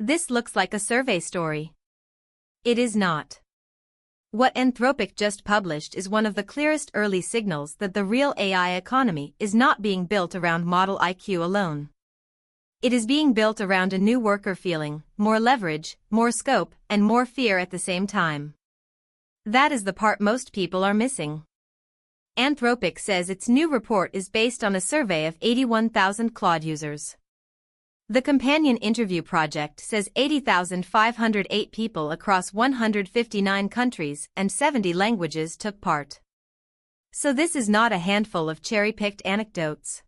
This looks like a survey story. It is not. What Anthropic just published is one of the clearest early signals that the real AI economy is not being built around model IQ alone. It is being built around a new worker feeling, more leverage, more scope, and more fear at the same time. That is the part most people are missing. Anthropic says its new report is based on a survey of 81,000 Claude users. The companion interview project says 80,508 people across 159 countries and 70 languages took part. So this is not a handful of cherry-picked anecdotes.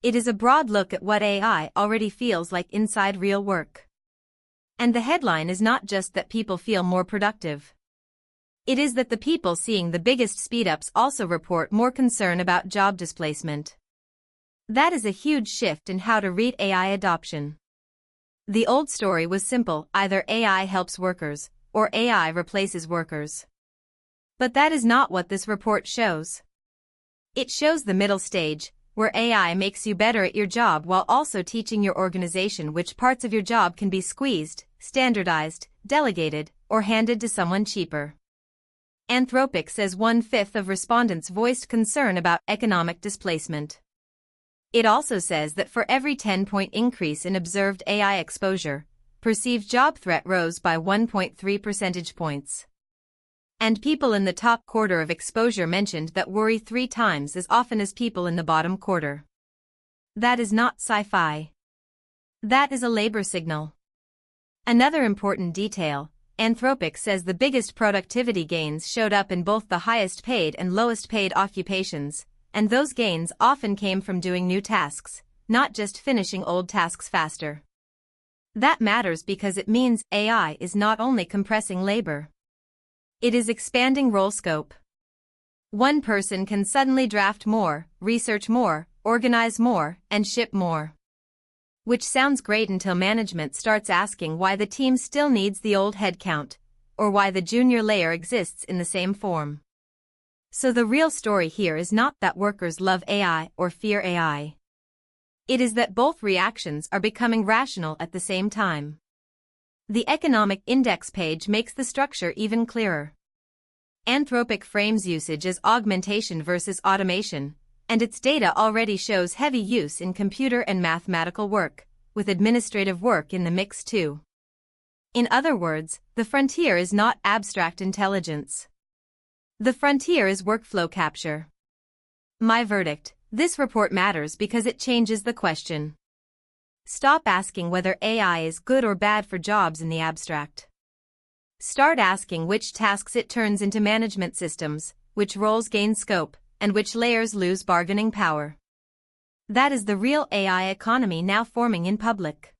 It is a broad look at what AI already feels like inside real work. And the headline is not just that people feel more productive. It is that the people seeing the biggest speed-ups also report more concern about job displacement. That is a huge shift in how to read AI adoption. The old story was simple: either AI helps workers, or AI replaces workers. But that is not what this report shows. It shows the middle stage, where AI makes you better at your job while also teaching your organization which parts of your job can be squeezed, standardized, delegated, or handed to someone cheaper. Anthropic says 1/5 of respondents voiced concern about economic displacement. It also says that for every 10-point increase in observed AI exposure, perceived job threat rose by 1.3 percentage points. And people in the top quarter of exposure mentioned that worry 3 times as often as people in the bottom quarter. That is not sci-fi. That is a labor signal. Another important detail: Anthropic says the biggest productivity gains showed up in both the highest paid and lowest paid occupations, and those gains often came from doing new tasks, not just finishing old tasks faster. That matters because it means AI is not only compressing labor. It is expanding role scope. One person can suddenly draft more, research more, organize more, and ship more. Which sounds great until management starts asking why the team still needs the old headcount, or why the junior layer exists in the same form. So the real story here is not that workers love AI or fear AI. It is that both reactions are becoming rational at the same time. The economic index page makes the structure even clearer. Anthropic frames usage as augmentation versus automation, and its data already shows heavy use in computer and mathematical work, with administrative work in the mix too. In other words, the frontier is not abstract intelligence. The frontier is workflow capture. My verdict: this report matters because it changes the question. Stop asking whether AI is good or bad for jobs in the abstract. Start asking which tasks it turns into management systems, which roles gain scope, and which layers lose bargaining power. That is the real AI economy now forming in public.